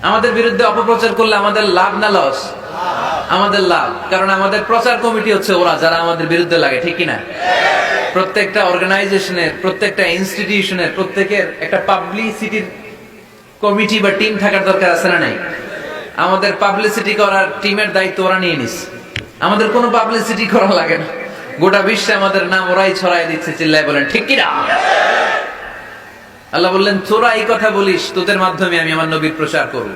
আমাদের বিরুদ্ধে অপপ্রচার করলে আমাদের লাভ না লস? আমাদের লাভ, কারণ আমাদের প্রচার কমিটি হচ্ছে ওরা যারা আমাদের বিরুদ্ধে লাগে, ঠিক কিনা? প্রত্যেকটা অর্গানাইজেশনের, প্রত্যেকটা ইনস্টিটিউশনের, প্রত্যেকের একটা পাবলিসিটির কমিটি বা টিম থাকার দরকার আছে না নাই? আমাদের পাবলিসিটি করার টিমের দায়িত্ব ওরা নিয়ে নিস। আমাদের কোনো পাবলিসিটি করা লাগে না, গোটা বিশ্বে আমাদের নাম ওরাই ছড়াই দিচ্ছে। চিল্লায় বলেন ঠিক কিনা? আল্লাহ বললেন, তোরা এই কথা বলিস, তোদের মাধ্যমে আমি আমার নবীর প্রচার করব।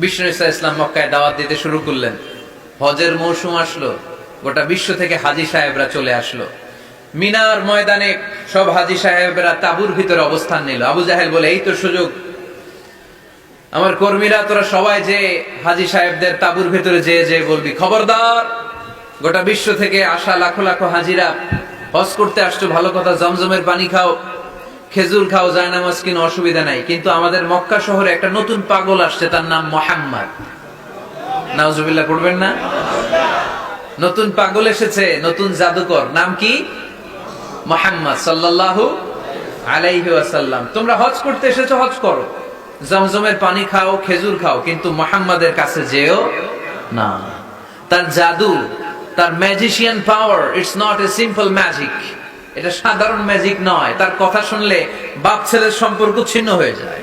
বিষ্ণু ইসা ইসলাম মক্কায় দাওয়াত দিতে শুরু করলেন। হজের মৌসুম আসলো, গোটা বিশ্ব থেকে হাজী সাহেবরা চলে আসলো। মিনার ময়দানে সব হাজী সাহেবরা তাঁবুর ভিতরে অবস্থান নিল। আবু জাহেল বলে, এই তো সুযোগ, আমার কর্মীরা তোরা সবাই যে হাজী সাহেবদের তাঁবুর ভিতরে যে বলবি, খবরদার, গোটা বিশ্ব থেকে আসা লাখো লাখো হাজিরা হজ করতে আসছো, ভালো কথা, জমজমের পানি খাও, খেজুর খাও, জায়নামাজ কিনো, অসুবিধা নাই, কিন্তু আমাদের মক্কা শহরে একটা নতুন পাগল আসছে, তার নাম মুহাম্মদ। নাউজুবিল্লাহ পড়বেন না? নতুন পাগল এসেছে, নতুন জাদুকর, নাম কি? মুহাম্মদ সাল্লাল্লাহু আলাইহি ওয়াসাল্লাম। তোমরা হজ করতে এসেছো, হজ করো, জমজমের পানি খাও, খেজুর খাও, কিন্তু মুহাম্মাদের কাছে যেও না। তার জাদু, তার magician power, it's not a simple magic. এটা সাধারণ ম্যাজিক নয়। তার কথা শুনলে বাপ ছেলের সম্পর্ক ছিন্ন হয়ে যায়।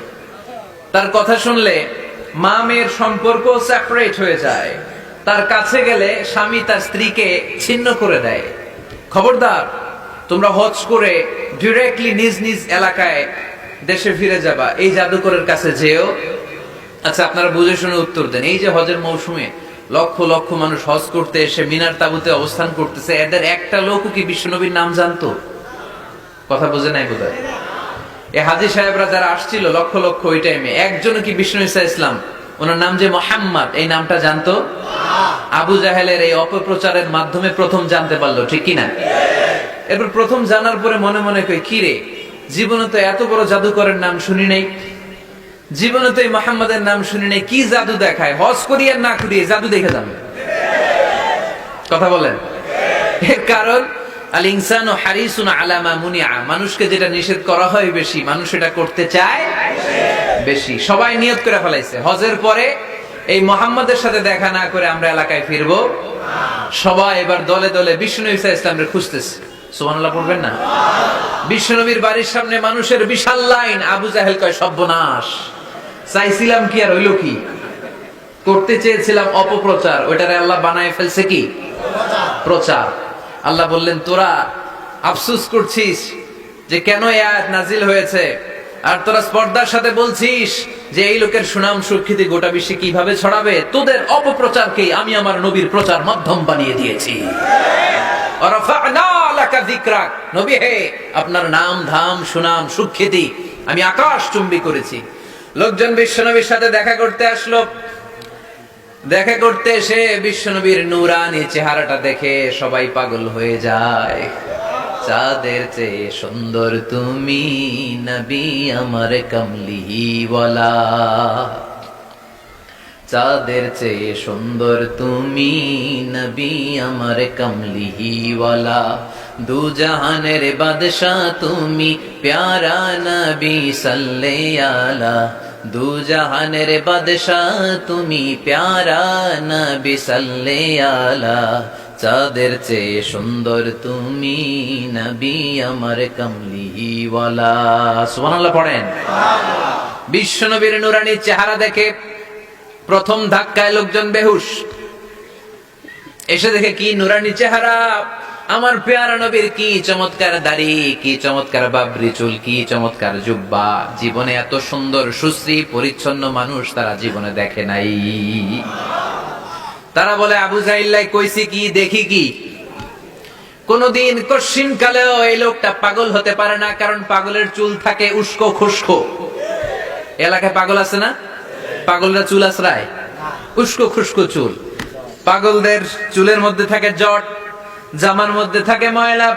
তার কথা শুনলে মা মেয়ের সম্পর্ক সেপারেট হয়ে যায়। তার কাছে গেলে স্বামী তার স্ত্রীকে ছিন্ন করে দেয়। খবরদার, তোমরা হজ করে ডিরেক্টলি নিজ নিজ এলাকায় দেশে ফিরে যাবা, এই জাদুকরের কাছে যেও। আচ্ছা, আপনারা বুঝে শুনে উত্তর দেন। এই যে হজের মৌসুমে লক্ষ লক্ষ মানুষ হজ করতে এসে মিনার তাঁবুতে অবস্থান করতেছে, এদের একটা লোকও কি বিশ্বনবীর নাম জানতো? কথা বুঝে নাই বোধহয়। এই হাজী সাহেবরা যারা আসছিল লক্ষ লক্ষ, ওই টাইমে একজনও কি বিষ্ণু ইসা ইসলাম, ওনার নাম যে মুহাম্মদ, এই নামটা জানতো? আবু জাহেলের এই অপপ্রচারের মাধ্যমে প্রথম জানতে পারলো, ঠিক কিনা? এরপর প্রথম জানার পরে মনে মনে কই, কি রে, জীবনে তো এত বড় জাদুকরের নাম শুনি নাই, জীবনে তো এই মুহাম্মাদের নাম শুনি নাই, কি জাদু দেখায়, হজ করি আর না করি জাদু দেখে যাবে। কথা বলেন। এর কারণ আল ইনসানু হারিসুন আলা মা মুনিআ, মানুষকে যেটা নিষেধ করা হয় বেশি, মানুষ এটা করতে চায় বেশি। সবাই নিয়ত করে ফেলাইছে, হজের পরে এই মুহাম্মাদের সাথে দেখা না করে আমরা এলাকায় ফিরবো। সবাই এবার দলে দলে বিষ্ণু ইসা ইসলামকে খুঁজতেছে। সুবহানাল্লাহ পড়বেন না? বিশ্বনবীর বাড়ির সামনে মানুষের বিশাল লাইন। আবু জাহেল কয়, সর্বনাশ, চাইছিলাম কি আর হইল কি, করতে চেয়েছিলাম অপপ্রচার, ওইটারে আল্লাহ বানায় ফেলছে কি প্রচার। আল্লাহ বললেন, তোরা আফসোস করছিস যে কেন এই আয়াত নাজিল হয়েছে, আর তোরা স্পর্ধার সাথে বলছিস যে এই লোকের সুনাম সুখ্যাতি গোটা বিশ্বে কিভাবে ছড়াবে, তোদের অপপ্রচারকে আমি আমার নবীর প্রচার মাধ্যম বানিয়ে দিয়েছি। নবী হে, আপনার নাম ধাম সুনাম সুখ্যাতি আমি আকাশ চুম্বি করেছি। লোকজন বিশ্বনবীর সাথে দেখা করতে আসলো। দেখা করতে এসে বিশ্বনবীর নূরানি চেহারাটা দেখে সবাই পাগল হয়ে যায়। চাঁদের চেয়ে সুন্দর তুমি নবী আমার কমলিওয়ালা, চাঁদের চেয়ে সুন্দর তুমি নবী আমার কমলিওয়ালা, দু জাহানের বাদশাহ তুমি প্যারা নবী সাল্লাল্লাহু আলা, দু জাহানের বাদশাহ তুমি প্যারা নবী সাল্লাল্লাহু আলা, চাঁদের চেয়ে সুন্দর তুমি নবী আমার কমলিওয়ালা। সুবহানাল্লাহ পড়েন। বিশ্ব নবীর নূরানি চেহারা দেখে প্রথম ধাক্কায় লোকজন বেহুশ। এসে দেখে কি নূরানি চেহারা, আমার পেয়ারা নবীর কি চমৎকার দাড়ি, কি চমৎকার বাবরি চুল, কি চমৎকার জুব্বা। জীবনে এত সুন্দর সুশ্রী পরিচ্ছন্ন মানুষ তারা জীবনে দেখে নাই। তারা বলে, আবু জাহিল্লাই কইছি কি, দেখি কি। কোনদিন কশিন কালেও এই লোকটা পাগল হতে পারে না, কারণ পাগলের চুল থাকে উস্কো খুস্কো। এলাকায় পাগল আছে না? পাগলরা চুল আশ্রায়, উস্কো খুস্কো চুল। পাগলদের চুলের মধ্যে থাকে জট, জামার মধ্যে থাকে ময়লা,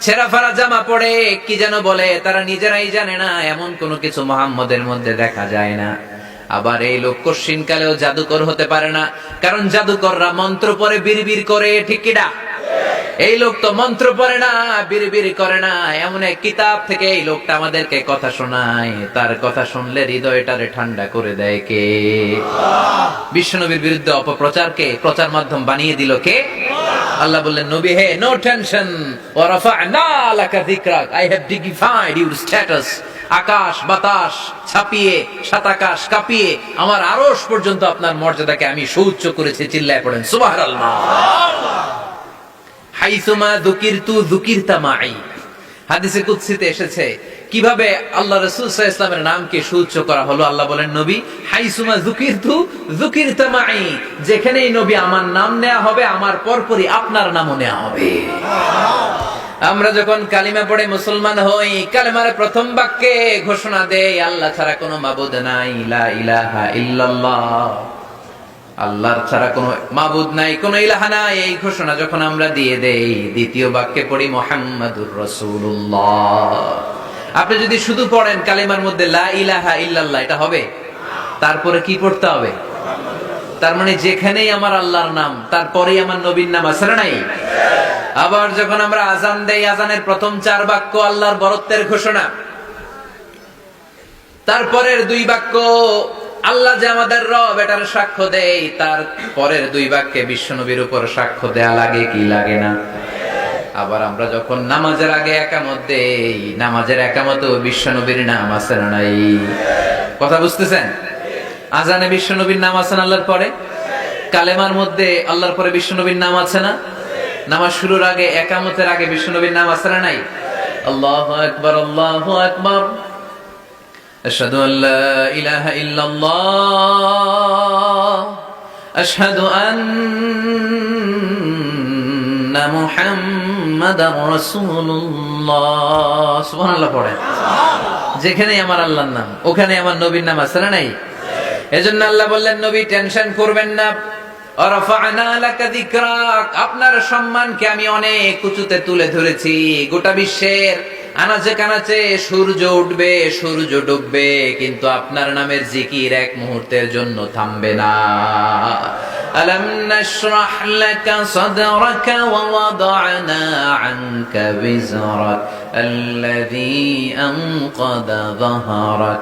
ছেঁড়া ফাড়া জামা পড়ে কি যেন বলে, তারা নিজেরাই জানে না। এমন কোনো কিছু মুহাম্মদের মধ্যে দেখা যায় না। আবার এই লোক কশিন কালেও জাদুকর হতে পারে না, কারণ জাদুকররা মন্ত্র পড়ে বিড়বিড় করে, ঠিক কিনা? এই লোক তো মন্ত্র পড়ে না, বিড়বিড় করে না, এমন এক কিতাব থেকে এই লোকটা আমাদেরকে কথা শোনায়, তার কথা শুনলে হৃদয়টারে ঠান্ডা করে দেয় কে? বিশ্বনবীর বিরুদ্ধে অপপ্রচারকে প্রচার মাধ্যম বানিয়ে দিল কে? আল্লাহ বললেন, নবী হে, নো টেনশন, ওয়া রাফা'না লাকা যিকরাক, I have dignified your status. আকাশ বাতাস ছাপিয়ে, সাত আকাশ কাঁপিয়ে, আমার আরশ পর্যন্ত আপনার মর্যাদাকে আমি সুউচ্চ করেছি। চিল্লায় পড়েন সুবহানাল্লাহ। হাইসুমা যুকিরতু যুকিরতা মাই। হাদিসে কুদসিতে এসেছে কিভাবে আল্লাহ রাসূল সাল্লাল্লাহু আলাইহি ওয়াসাল্লামের নামকে সুউচ্চ করা হলো। আল্লাহ বলেন, নবী হাইসুমা যুকিরতু যুকিরতা মাই, যেখানেই নবী আমার নাম নেওয়া হবে, আমার পরপরই আপনার নামও নেওয়া হবে। আমরা যখন কালিমা পড়ে মুসলমান হই, কালেমার প্রথম বাক্যে ঘোষণা দেই আল্লাহ ছাড়া কোনো মাবুদ নাই, লা ইলাহা ইল্লাল্লাহ, আল্লাহর ছাড়া কোনো মাবুদ নাই, কোনো ইলাহা নাই। এই ঘোষণা যখন আমরা দিয়ে দেই, দ্বিতীয় বাক্যে পড়ি মুহাম্মাদুর রাসূলুল্লাহ। আপনি যদি শুধু পড়েন কালিমার মধ্যে লা ইলাহা ইল্লাল্লাহ, এটা হবে? তারপরে কি পড়তে হবে? তার মানে যেখানেই আমার আল্লাহর নাম, তারপরেই আমার নবীর নাম আছে না নাই? আবার যখন আমরা আজান দেই, আজানের প্রথম 4 বাক্য আল্লাহর বরত্বের ঘোষণা, তারপরের 2 বাক্য আল্লাহ যে আমাদের রব এটার সাক্ষ্য দেয়, তার পরের 2 বাক্যে বিশ্বনবীর উপর সাক্ষ্য দেয়া লাগে কি লাগে না? আবার আমরা যখন নামাজের আগে একামত দেই, নামাজের একামতে বিশ্বনবীর নাম আছে না নাই? কথা বুঝতেছেন? আজানে বিশ্বনবীর নাম আছে না আল্লাহর পরে? কালেমার মধ্যে আল্লাহর পরে বিশ্বনবীর নাম আছে না? নামাজ শুরুর আগে, একামতের আগে বিশ্বনবীর নাম আছে না নাই? আল্লাহু আকবার, আল্লাহু আকবার, আশহাদু আল্লা ইলাহা ইল্লাল্লাহ, আশহাদু আন্না মুহাম্মাদার রাসূলুল্লাহ। সুবহানাল্লাহ পড়েন। যেখানেই আমার আল্লাহর নাম, ওখানে আমার নবীর নাম আছে না নাই? এজন্য আল্লাহ বললেন, নবী টেনশন করবেন না, রাফা'না লাকা যিকরাক, আপনার সম্মানকে আমি অনেক উঁচুতে তুলে ধরেছি। গোটা বিশ্বের আনাচে কানাচে সূর্য উঠবে, সূর্য ডুববে, কিন্তু আপনার নামের জিকির এক মুহূর্তের জন্য থামবে না। আলাম নাশরাহ লাকা সাদরাকা ওয়া ওয়াদা'না আনকা বিজরাক আল্লাযী আনকাদা যাহরাক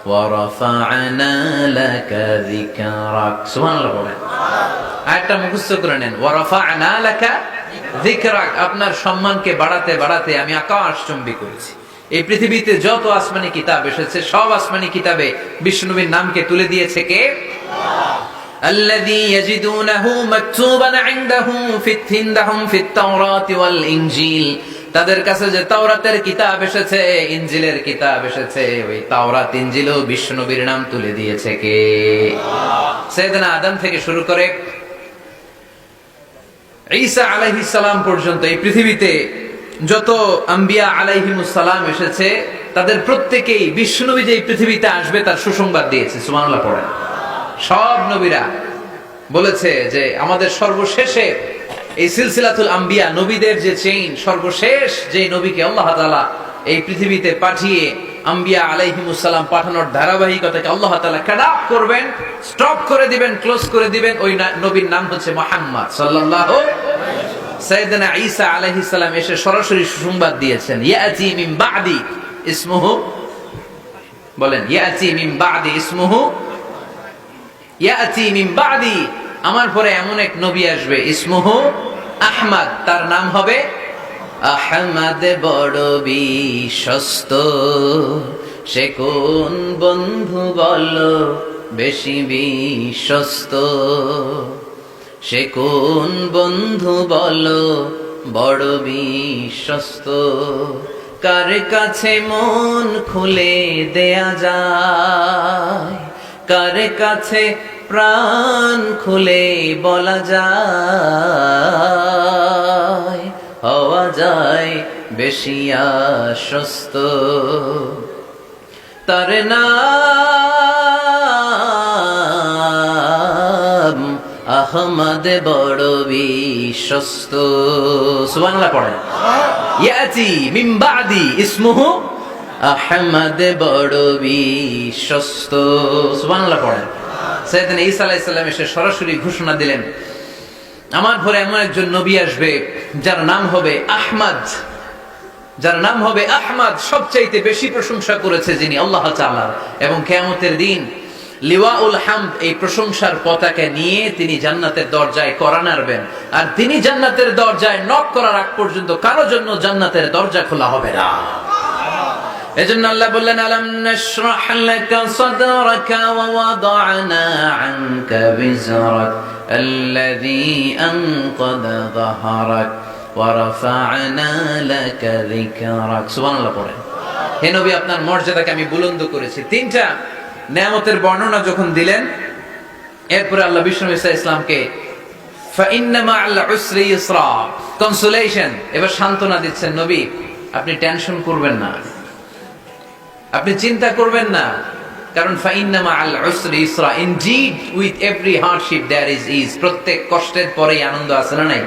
ওয়া রাফা'না লাকা যিকরাক। সুবহানাল্লাহ বলেন। আয়াতটা মুখস্থ করে নেন, ওয়া রাফা'না লাকা যিকরাক, আপনার সম্মানকে বাড়াতে বাড়াতে আমি আকাশ চুম্বি করেছি। এই পৃথিবীতে যত আসমানি কিতাব এসেছে, সব আসমানি কিতাবে বিশ্বনবীর নামকে তুলে দিয়েছে কে? আল্লাযী ইয়াজিদুনাহু মাকতুবান ইনদাহুম ফিত তাওরাতি ওয়াল ইনজিল, তাদের কাছে যে তাওরাতের কিতাব এসেছে, ইনজিলের কিতাব এসেছে, ওই তাওরাত ইনজিলও বিশ্বনবীর নাম তুলে দিয়েছে কে? সাইয়েদনা আদম থেকে শুরু করে ঈসা আলাইহিস সালাম পর্যন্ত এই পৃথিবীতে যত আম্বিয়া আলাইহিমুস সালাম এসেছে, তাদের প্রত্যেকেই বিশ্বনবী যে এই পৃথিবীতে আসবে তার সুসংবাদ দিয়েছে। সুবহানাল্লাহ পড়েন। সব নবীরা বলেছে যে আমাদের সর্বশেষে এই সিলসিলাতুল আম্বিয়া, নবীদের যে চেইন, সর্বশেষ যে নবীকে আল্লাহ তাআলা এই পৃথিবীতে পাঠিয়ে আম্বিয়া আলাইহিমুস সালাম পাঠানোর ধারাবাহিকতাকে আল্লাহ তাআলা কাট অফ করবেন, স্টপ করে দিবেন, ক্লোজ করে দিবেন, ওই নবীর নাম হচ্ছে মুহাম্মদ সাল্লাল্লাহু আলাইহি ওয়াসাল্লাম। সাইয়েদনা ঈসা আলাইহিস সালাম এসে সরাসরি সুসংবাদ দিয়েছেন, ইয়াতি মিন বাদি ইসমুহু, বলেন ইয়াতি মিন বাদি ইসমুহু, ইয়াতি মিন বাদি, আমার পরে এমন এক নবী আসবে, ইসমুহু আহমদ, তার নাম হবে আহমদ। বড় বিশ্বস্ত, সে কোন বন্ধু বলো বেশি বিশ্বস্ত, সে কোন বন্ধু বলো বড় বিশ্বস্ত, কার কাছে মন খুলে দেয়া যায়, কার কাছে প্রাণ খুলে বলা যায়, হওয়া যায় বেশি আশ্বস্ত, তার নাম আহমদ বড় বিশ্বস্ত। সুবহানাল্লাহ পড়েন। ইয়াতি মিন বাদি ইসমুহু আহমদ বড় বিশ্বস্ত। সুবহানাল্লাহ পড়েন। সাইয়েদনা ঈসা আলাইহিস সালাম এসে সরাসরি ঘোষণা দিলেন, আমার পরে এমন একজন নবী আসবে যার নাম হবে আহমদ, যার নাম হবে আহমদ, সবচাইতে বেশি প্রশংসা করেছে যিনি আল্লাহ তাআলা। এবং কিয়ামতের দিন লিওয়াউল হামদ, এই প্রশংসার পতাকা নিয়ে তিনি জান্নাতের দরজায় কড়া নাড়বেন। আর তিনি জান্নাতের দরজায় নক করার আগ পর্যন্ত কারো জন্য জান্নাতের দরজা খোলা হবে না। এজন্য আল্লাহ বললেন, আলাম নাশরাহ লাকা সাদরাকা ওয়া ওয়াদা'না আনকা বিজরাক আল্লাযী আনকাযা যাহরাক ওয়া রাফা'না লাকা যিকরাক। সুবহানাল্লাহ পড়েন। হে নবী, আপনার মর্যাদাকে আমি বুলন্দ করেছি। তিনটা নেয়ামতের বর্ণনা যখন দিলেন, এরপরে আল্লাহ বিষ্ণু ঈসা ইসলামকে ফাইন্না মা'আল উসরি ইসরা, কনসোলেশন, এবার সান্ত্বনা দিচ্ছেন, নবী আপনি টেনশন করবেন না, আপনি চিন্তা করবেন না, কারণ ফাইন্না মা'আল উসরি ইসরা, indeed with every hardship there is ease. প্রত্যেক কষ্টের পরেই আনন্দ আছে না নাই?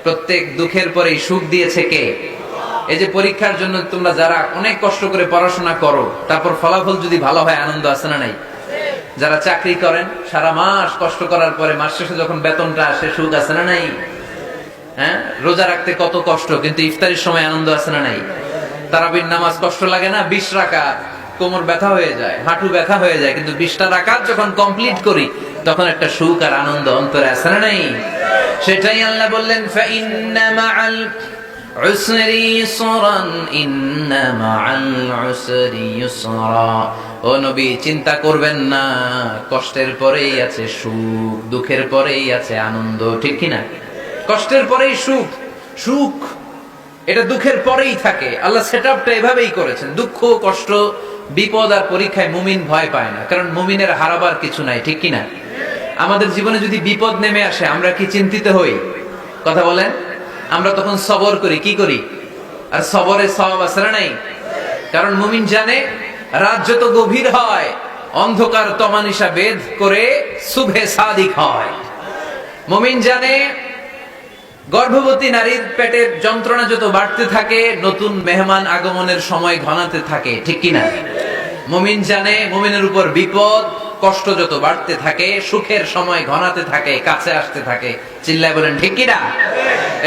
প্রত্যেক দুঃখের পরেই সুখ দিয়েছে কে? এই যে পরীক্ষার জন্য তোমরা যারা অনেক কষ্ট করে পড়াশোনা করো, তারপর ফলাফল যদি ভালো হয়, আনন্দ আছে না নাই? যারা চাকরি করেন, সারা মাস কষ্ট করার পরে মাস শেষে যখন বেতনটা আসে, সুখ আছে না নাই? হ্যাঁ, রোজা রাখতে কত কষ্ট, কিন্তু ইফতারির সময় আনন্দ আছে না নাই? তারাবির নামাজ কষ্ট লাগে না? 20 রাকাত কোমর ব্যথা হয়ে যায়, হাঁটু ব্যথা হয়ে যায়, কিন্তু 20টা রাকাত যখন কমপ্লিট করি তখন একটা সুখ আর আনন্দ অন্তরে আছে না নাই? সেটাই আল্লাহ বললেন, ফাইন্না মা'আল উসরি ইসরান ইন্না মা'আল উসরি ইসরা। ও নবী, চিন্তা করবেন না, কষ্টের পরেই আছে সুখ, দুঃখের পরেই আছে আনন্দ, ঠিক কি না? কষ্টের পরেই সুখ, সুখ এটা দুঃখের পরেই থাকে। আল্লাহ সেটআপটা এভাবেই করেছেন। দুঃখ, কষ্ট, বিপদ আর পরীক্ষায় মুমিন ভয় পায় না, কারণ মুমিনের হারাবার কিছু নাই, ঠিক কি না? আমাদের জীবনে যদি বিপদ নেমে আসে, আমরা কি চিন্তিত হই? কথা বলেন। আমরা তখন সবর করি, কি করি? আর সবরে সওয়াব আছে না নাই? কারণ মুমিন জানে, রাত যত গভীর হয়, অন্ধকার তমানিসা বেদ করে সুবহে সাদিক হয়। মুমিন জানে, গর্ভবতী নারীর পেটের যন্ত্রণা যত বাড়তে থাকে, নতুন মেহমান আগমনের সময় ঘনাতে থাকে, ঠিক কি না? মুমিন জানে, মুমিনের উপর বিপদ কষ্ট যত বাড়তে থাকে, সুখের সময় ঘনাতে থাকে, কাছে আসতে থাকে। চিল্লায় বলেন ঠিক কি না?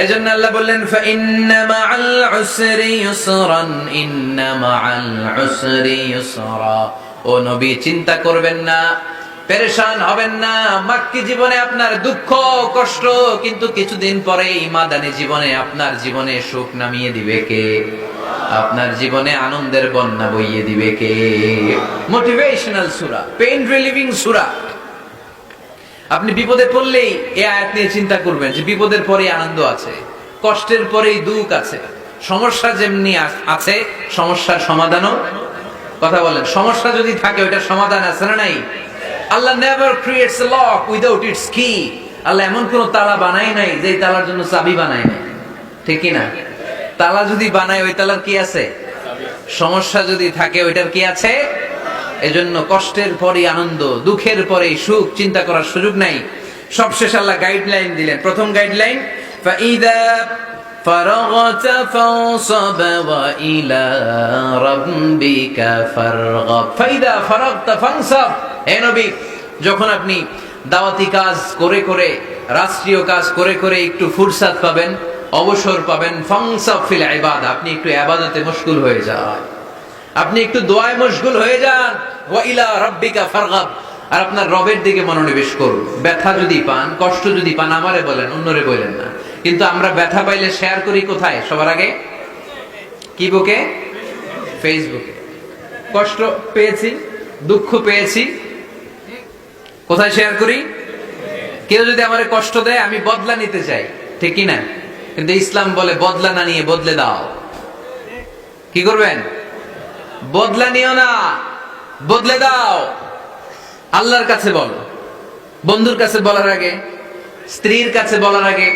এজন্য আল্লাহ বললেন, ফাইন্না মা'আল উসরি ইউসরান ইন্না মা'আল উসরি ইউসরা। ও নবী, চিন্তা করবেন না, পেরেশান হবেন না। মাক্কি জীবনে আপনার দুঃখ কষ্ট, কিন্তু কিছুদিন পরে ইমাদানি জীবনে আপনার জীবনে সুখ নামিয়ে দিবে কে? আপনার জীবনে আনন্দের বন্যা বইয়ে দিবে কে? মোটিভেশনাল সূরা, পেইন রিলিভিং সূরা। আপনি বিপদে পড়লেই এই আয়াত নিয়ে চিন্তা করবেন যে বিপদের পরেই আনন্দ আছে, কষ্টের পরেই দুঃখ আছে। সমস্যা যেমনি আছে, সমস্যার সমাধানও। কথা বলেন, সমস্যা যদি থাকে ওইটার সমাধান আছে না নাই? Allah never creates a lock without its key. আল্লাহ এমন কোন তালা বানায় নাই যে তালার জন্য চাবি বানায় নাই, ঠিক কি না? তালা যদি বানায়, ওই তালার কি আছে? সমস্যা যদি থাকে, ওইটার কি আছে? এজন্য কষ্টের পরে আনন্দ, দুঃখের পরে সুখ, চিন্তা করার সুযোগ নাই। সবশেষ আল্লাহ গাইডলাইন দিলেন। প্রথম গাইডলাইন, ফাইদা ফারাগতা ফানসাব ওয়া ইলা রাব্বিকা ফারগাব। ফাইদা ফারাগতা ফানসাব। হে নবী, যখন আপনি দাওয়াতি কাজ করে করে, রাষ্ট্রীয় কাজ করে করে একটু ফুরসাত পাবেন, অবসর পাবেন, ফানসাব ফিল ইবাদা, আপনি একটু ইবাদতে মশগুল হয়ে যান, আপনি একটু দোয়ায় মশগুল হয়ে যান। ওয়া ইলা রাব্বিকা ফারগাব, আর আপনার রবের দিকে মনোনিবেশ করুন। ব্যথা যদি পান, কষ্ট যদি পান, আমারে বলেন, অন্যরে বলেন না। কিন্তু আমরা ব্যথা পাইলে শেয়ার করি কোথায়? সবার আগে কি বুকে? ফেসবুকে। কষ্ট পেয়েছি, দুঃখ পেয়েছি, কোথায় শেয়ার করি? কেউ যদি আমারে কষ্ট দেয়, আমি বদলা নিতে চাই, ঠিক কি না? কিন্তু ইসলাম বলে বদলা না নিয়ে বদলে দাও। কি করবেন? বদলা নিও না, বদলে দাও। আল্লাহর কাছে বলো, বন্ধুর কাছে বলার আগে, স্ত্রীর কাছে বলার আগে,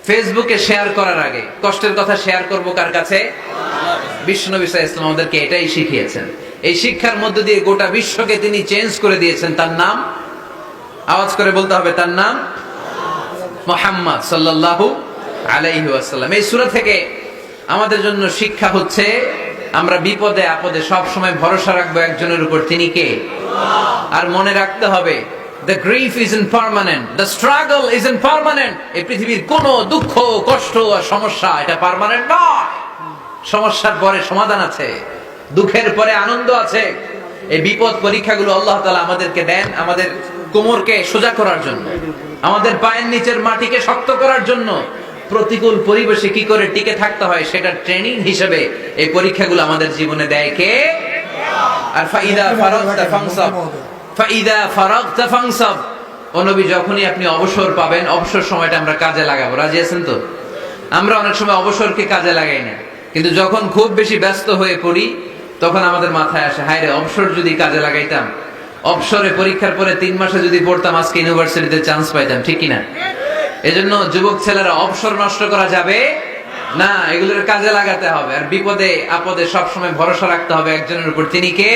ফেসবুকে শেয়ার করার আগে কষ্টের কথা শেয়ার করবো কার কাছে? বিশ্বনবী সাল্লাল্লাহু আলাইহি ওয়াসাল্লাম আমাদেরকে এটাই শিখিয়েছেন। এই শিক্ষার মধ্য দিয়ে গোটা বিশ্বকে তিনি চেঞ্জ করে দিয়েছেন। তার নাম আওয়াজ করে বলতে হবে, তার নাম মুহাম্মদ সাল্লাল্লাহু আলাইহি ওয়াসাল্লাম। এই সূরা থেকে আমাদের জন্য শিক্ষা হচ্ছে, আমরা বিপদে আপদে সব সময় ভরসা রাখবো একজনের উপর, তিনি কে? আর মনে রাখতে হবে, The grief isn't permanent, the struggle isn't permanent. এই পৃথিবীর কোনো দুঃখ, কষ্ট আর সমস্যা এটা পার্মানেন্ট নয়। সমস্যার পরে সমাধান আছে, দুঃখের পরে আনন্দ আছে। এই বিপদ পরীক্ষাগুলো আল্লাহ তাআলা আমাদেরকে দেন আমাদের কোমরকে সোজা করার জন্য, আমাদের পায়ের নিচের মাটিকে শক্ত করার জন্য। প্রতিকূল পরিবেশে কি করে টিকে থাকতে হয় সেটা ট্রেনিং হিসেবে এই পরীক্ষাগুলো আমাদের জীবনে দেয় কে? আর ফাইদা ফারাগতা ফানসাব, ফাইদা ফারাগতা ফানসাব। ও নবী, যখনই আপনি অবসর পাবেন, অবসর সময়টা আমরা কাজে লাগাবো। রাজি আছেন তো? আমরা অনেক সময় অবসরকে কাজে লাগাই না, কিন্তু যখন খুব বেশি ব্যস্ত হয়ে পড়ি তখন আমাদের মাথায় আসে, হায় রে, অবসর যদি কাজে লাগাইতাম, অবসরে পরীক্ষার পরে 3 মাসে যদি পড়তাম, আজকে ইউনিভার্সিটিতে চান্স পাইতাম, ঠিক কিনা? এজন্য যুবক ছেলেরা অবসর নষ্ট করা যাবে না, এগুলোর কাজে লাগাতে হবে। আর বিপদে আপদে সবসময় ভরসা রাখতে হবে একজনের উপর, তিনি কে?